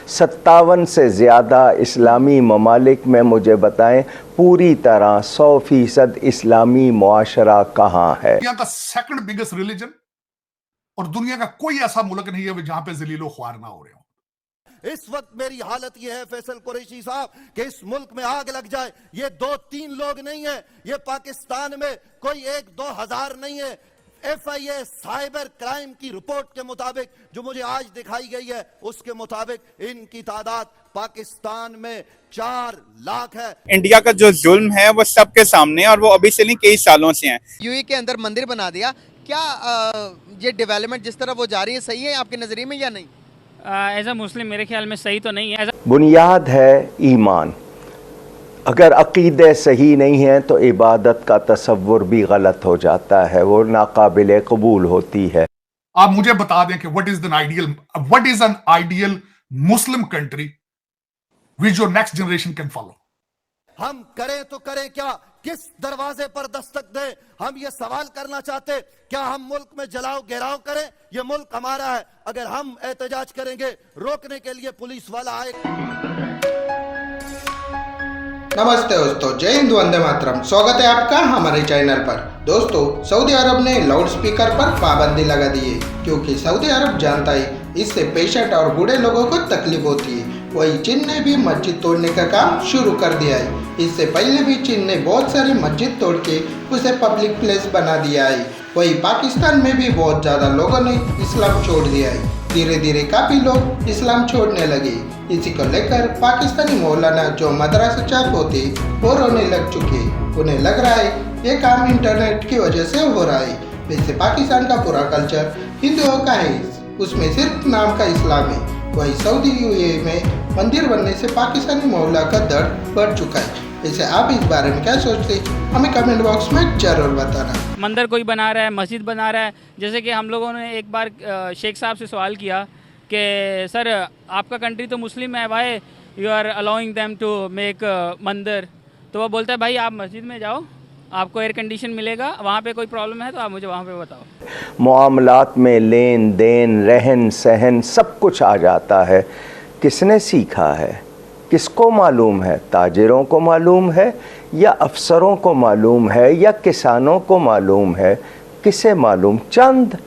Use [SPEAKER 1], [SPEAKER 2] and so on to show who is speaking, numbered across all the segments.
[SPEAKER 1] 57 से ज़्यादा इस्लामी ममालिक में मुझे बताएं पूरी तरह 100% इस्लामी मुआशरा कहाँ है।
[SPEAKER 2] दुनिया का सेकंड बिगेस्ट रिलीजन, और दुनिया का कोई ऐसा मुल्क नहीं है जहां पे जलीलो ख्वार ना हो रहे हो।
[SPEAKER 3] इस वक्त मेरी हालत यह है फैसल कुरैशी साहब कि इस मुल्क में आग लग जाए। ये 2-3 लोग नहीं है, ये पाकिस्तान में कोई 1-2 हजार नहीं है। FIA साइबर क्राइम की रिपोर्ट के मुताबिक जो मुझे आज दिखाई गई है, उसके मुताबिक इनकी तादाद पाकिस्तान में 4 लाख है।
[SPEAKER 4] इंडिया का जो जुल्म है वो सबके सामने है और वो अभी से नहीं कई सालों से है।
[SPEAKER 5] यूएई के अंदर मंदिर बना दिया, क्या ये डेवलपमेंट जिस तरह वो जा रही है सही है आपके नजरिए में या नहीं?
[SPEAKER 6] एज अ मुस्लिम मेरे ख्याल में सही तो नहीं है।
[SPEAKER 1] बुनियाद है ईमान, अगर अकीदे सही नहीं है तो इबादत का तसव्वुर भी गलत हो जाता है, वो नाकाबिल कबूल होती है।
[SPEAKER 2] आप मुझे बता दें कि what is an ideal Muslim country which your next generation can follow.
[SPEAKER 3] हम करें तो करें क्या, किस दरवाजे पर दस्तक दें? हम ये सवाल करना चाहते, क्या हम मुल्क में जलाओ घेराव करें? ये मुल्क हमारा है, अगर हम एहतजाज करेंगे रोकने के लिए पुलिस वाला आए।
[SPEAKER 7] नमस्ते दोस्तों, जय हिंद, वंदे मातरम। स्वागत है आपका हमारे चैनल पर। दोस्तों, सऊदी अरब ने लाउड स्पीकर पर पाबंदी लगा दी है, क्योंकि सऊदी अरब जानता है इससे पेशेंट और बूढ़े लोगों को तकलीफ होती है। वही चीन ने भी मस्जिद तोड़ने का काम शुरू कर दिया है। इससे पहले भी चीन ने बहुत सारी मस्जिद तोड़ के उसे पब्लिक प्लेस बना दिया है। वही पाकिस्तान में भी बहुत ज़्यादा लोगों ने इस्लाम छोड़ दिया है। धीरे धीरे काफ़ी लोग इस्लाम छोड़ने लगे। इसी को लेकर पाकिस्तानी मौलाना जो मदरसा चाप होते वो रोने लग चुके। उन्हें लग रहा है ये काम इंटरनेट की वजह से हो रहा है। वैसे पाकिस्तान का पूरा कल्चर हिंदुओं का है, उसमें सिर्फ नाम का इस्लाम है। वही सऊदी यूएई में मंदिर बनने से पाकिस्तानी मौला का दर्द बढ़ चुका है। वैसे आप इस बारे में क्या सोचते हैं, हमें कमेंट बॉक्स में जरूर बताना।
[SPEAKER 6] मंदिर कोई बना रहा है, मस्जिद बना रहा है। जैसे कि हम लोगों ने एक बार शेख साहब से सवाल किया कि सर आपका कंट्री तो मुस्लिम है, why you are allowing them to make mandir? तो वो बोलता है भाई आप मस्जिद में जाओ, आपको एयर कंडीशन मिलेगा, वहाँ पे कोई प्रॉब्लम है तो आप मुझे वहाँ पे बताओ।
[SPEAKER 1] मामलात में लेन देन रहन सहन सब कुछ आ जाता है। किसने सीखा है, किसको मालूम है? ताजिरों को मालूम है या अफसरों को मालूम है या किसानों को मालूम है? किसे मालूम? चंद,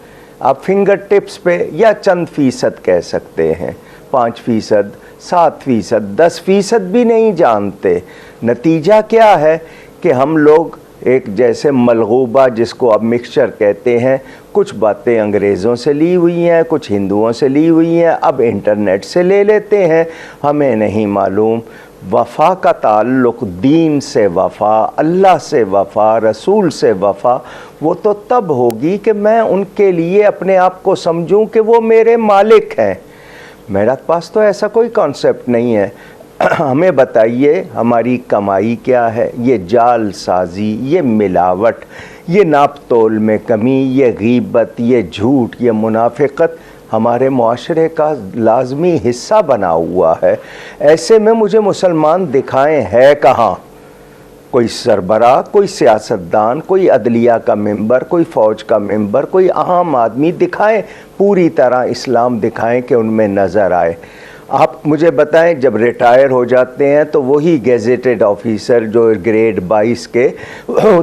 [SPEAKER 1] आप फिंगर टिप्स पे या चंद फीसद कह सकते हैं। 5%, 7%, 10% भी नहीं जानते। नतीजा क्या है कि हम लोग एक जैसे मलगूबा, जिसको अब मिक्सचर कहते हैं, कुछ बातें अंग्रेज़ों से ली हुई हैं, कुछ हिंदुओं से ली हुई हैं, अब इंटरनेट से ले लेते हैं। हमें नहीं मालूम वफ़ा का ताल्लुक़ दीन से वफ़ा, अल्लाह से वफ़ा, रसूल से वफ़ा वो तो तब होगी कि मैं उनके लिए अपने आप को समझूं कि वो मेरे मालिक हैं। मेरे पास तो ऐसा कोई कॉन्सेप्ट नहीं है। हमें बताइए हमारी कमाई क्या है? ये जाल साजी, ये मिलावट, ये नाप तोल में कमी, ये गीबत, ये झूठ, ये मुनाफिकत हमारे मुआशरे का लाजमी हिस्सा बना हुआ है। ऐसे में मुझे मुसलमान दिखाएं है कहाँ? कोई सरबराह, कोई सियासतदान, कोई अदलिया का मेंबर, कोई फ़ौज का मेंबर, कोई आम आदमी दिखाएं, पूरी तरह इस्लाम दिखाएं कि उनमें नज़र आए। आप मुझे बताएं, जब रिटायर हो जाते हैं तो वही गेजेटेड ऑफिसर जो ग्रेड 22 के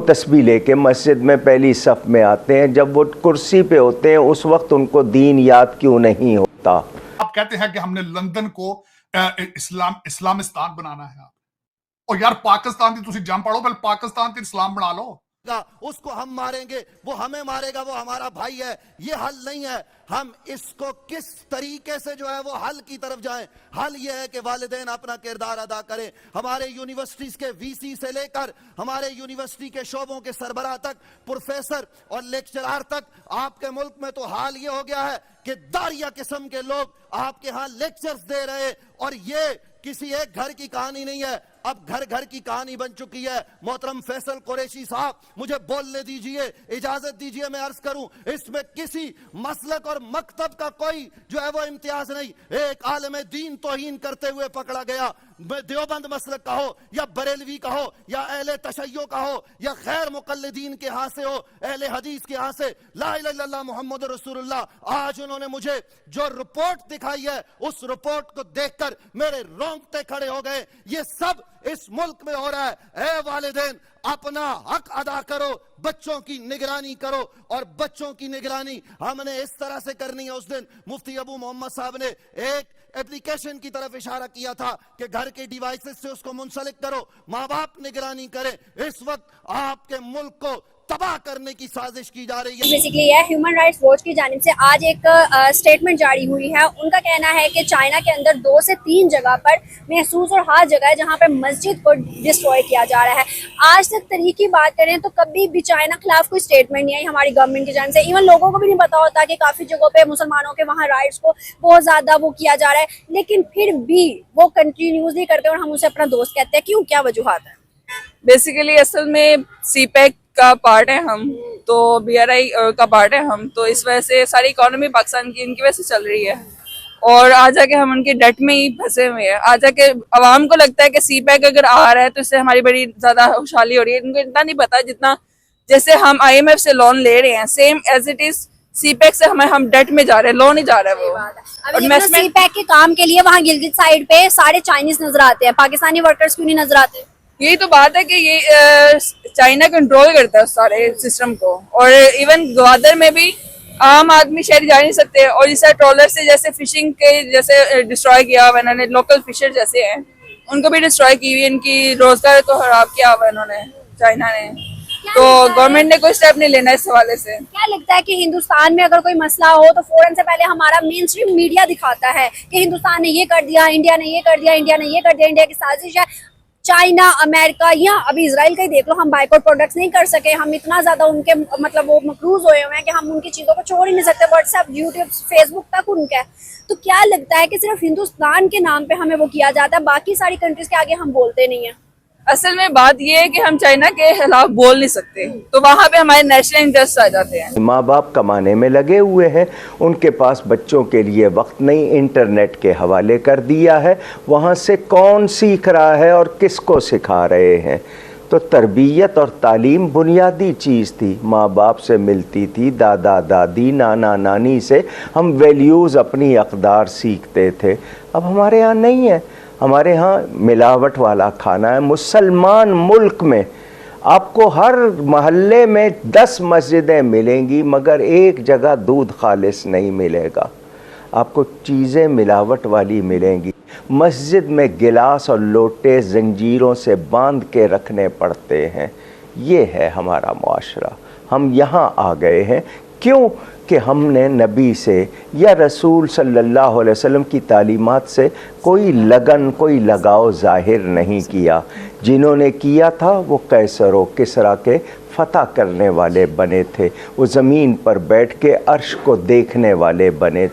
[SPEAKER 1] तस्बीह लेके मस्जिद में पहली सफ़ में आते हैं, जब वो कुर्सी पे होते हैं उस वक्त उनको दीन याद क्यों नहीं होता?
[SPEAKER 2] आप कहते हैं कि हमने लंदन को इस्लामिस्तान बनाना है। और यार पाकिस्तान की तुसी जम पड़ो, पहले पाकिस्तान से इस्लाम बना लो।
[SPEAKER 3] उसको हम मारेंगे, वो हमें मारेगा, वो हमारा भाई है, ये हल नहीं है। हम इसको किस तरीके से जो है वो हल की तरफ जाएं? हल ये है कि वालिदैन अपना किरदार अदा करें। हमारे यूनिवर्सिटीज के वीसी से लेकर हमारे यूनिवर्सिटी के शोबों के सरबराह तक, प्रोफेसर और लेक्चरार तक, आपके मुल्क में तो हाल ये हो गया है कि दारिया किस्म के लोग आपके यहाँ लेक्चर्स दे रहे, और ये किसी एक घर की कहानी नहीं है, अब घर घर की कहानी बन चुकी है। मोहतरम फैसल कुरैशी साहब, मुझे बोलने दीजिए, इजाजत दीजिए मैं अर्ज करूं, इसमें किसी मसलक और मकतब का कोई जो है वो इम्तियाज नहीं। एक आलिम दीन तौहीन करते हुए पकड़ा गया, देवबंद मसलक का हो या बरेलवी का हो या अहले तशय्यो का हो या गैर मुकल्लिदीन के यहाँ से हो, अहले हदीस के यहाँ से, ला इलाहा इल्लल्लाह मुहम्मद रसूलुल्लाह। आज उन्होंने मुझे जो रिपोर्ट दिखाई है उस रिपोर्ट को देखकर मेरे रोंगटे खड़े हो गए। ये सब इस मुल्क में हो रहा है। ऐ वालिदैन, अपना हक अदा करो, बच्चों की निगरानी करो, और बच्चों की निगरानी हमने इस तरह से करनी है। उस दिन मुफ्ती अबू मोहम्मद साहब ने एक एप्लीकेशन की तरफ इशारा किया था कि घर के डिवाइसेस से उसको मुंसलिक करो, माँ बाप निगरानी करें। इस वक्त आपके मुल्क को तबाह करने की साजिश की जा रही है।
[SPEAKER 8] बेसिकली ये ह्यूमन राइट्स वॉच की जानिब से आज एक स्टेटमेंट जारी हुई है। उनका कहना है कि चाइना के अंदर 2 से 3 जगह पर महसूस और हर जगह है जहाँ पर मस्जिद को डिस्ट्रॉय किया जा रहा है। आज तक तरीके की बात करें तो कभी भी चाइना खिलाफ कोई स्टेटमेंट नहीं आई हमारी गवर्नमेंट की जानिब से। इवन लोगों को भी नहीं पता होता कि काफ़ी जगहों पर मुसलमानों के वहाँ राइट्स को बहुत ज़्यादा वो किया जा रहा है, लेकिन फिर भी वो कंटिन्यूस नहीं करते और हम उसे अपना दोस्त कहते हैं। क्यों, क्या वजूहात है?
[SPEAKER 9] बेसिकली असल में सीपैक का पार्ट है हम, तो BRI का पार्ट है हम, तो इस वजह से सारी इकोनॉमी पाकिस्तान की इनकी वजह से चल रही है, और आ जाके हम उनके डेट में ही फंसे हुए हैं। आ जाके आवाम को लगता है कि सीपैक अगर आ रहा है तो इससे हमारी बड़ी ज्यादा खुशहाली हो रही है। इनको इतना नहीं पता जितना जैसे हम IMF से लोन ले रहे हैं, same as it is CPEC से हम डेट में जा रहे हैं, लोन ही जा रहा है वो।
[SPEAKER 8] और सीपैक के काम के लिए वहाँ गिलगित साइड पे सारे चाइनीज नजर आते हैं, पाकिस्तानी वर्कर्स क्यों नहीं नजर आते?
[SPEAKER 9] यही तो बात है कि ये चाइना कंट्रोल करता है उस सारे सिस्टम को, और इवन ग्वादर में भी आम आदमी शहरी जा नहीं सकते, और इस ट्रॉलर से जैसे फिशिंग के जैसे डिस्ट्रॉय किया हुआ इन्होंने, लोकल फिशर जैसे हैं उनको भी डिस्ट्रॉय की हुई, इनकी रोजगार को खराब किया हुआ इन्होंने, चाइना ने। तो गवर्नमेंट ने कोई स्टेप नहीं लेना इस हवाले से।
[SPEAKER 8] क्या लगता है कि हिंदुस्तान में अगर कोई मसला हो तो फौरन से पहले हमारा मेन स्ट्रीम मीडिया दिखाता है कि हिंदुस्तान ने ये कर दिया, इंडिया ने ये कर दिया, इंडिया ने ये कर दिया, इंडिया की साजिश है। चाइना, अमेरिका या अभी इसराइल का ही देख लो, हम बाइकआउट प्रोडक्ट्स नहीं कर सके, हम इतना ज्यादा उनके मतलब वो मकरूज हुए हैं कि हम उनकी चीजों को छोड़ ही नहीं सकते। व्हाट्सएप, यूट्यूब, फेसबुक तक उनका है। तो क्या लगता है कि सिर्फ हिंदुस्तान के नाम पे हमें वो किया जाता है, बाकी सारी कंट्रीज के आगे हम बोलते नहीं है?
[SPEAKER 9] असल में बात ये है कि हम चाइना के खिलाफ बोल नहीं सकते, तो वहाँ पे हमारे नेशनल इंटरेस्ट आ जाते हैं।
[SPEAKER 1] माँ बाप कमाने में लगे हुए हैं, उनके पास बच्चों के लिए वक्त नहीं, इंटरनेट के हवाले कर दिया है। वहाँ से कौन सीख रहा है और किसको सिखा रहे हैं? तो तरबियत और तालीम बुनियादी चीज़ थी, माँ बाप से मिलती थी, दादा दादी नाना नानी से हम वैल्यूज़ अपनी अक़दार सीखते थे। अब हमारे यहाँ नहीं है, हमारे यहाँ मिलावट वाला खाना है। मुसलमान मुल्क में आपको हर महल्ले में 10 मस्जिदें मिलेंगी मगर एक जगह दूध खालिस नहीं मिलेगा, आपको चीज़ें मिलावट वाली मिलेंगी। मस्जिद में गिलास और लोटे जंजीरों से बांध के रखने पड़ते हैं। ये है हमारा मुआशरा। हम यहाँ आ गए हैं क्यों कि हमने नबी से या रसूल सल्लल्लाहु अलैहि वसल्लम की तालीमात से कोई लगन, कोई लगाव ज़ाहिर नहीं किया। जिन्होंने किया था वो कैसर व किसरा के फतह करने वाले बने थे, वो ज़मीन पर बैठ के अर्श को देखने वाले बने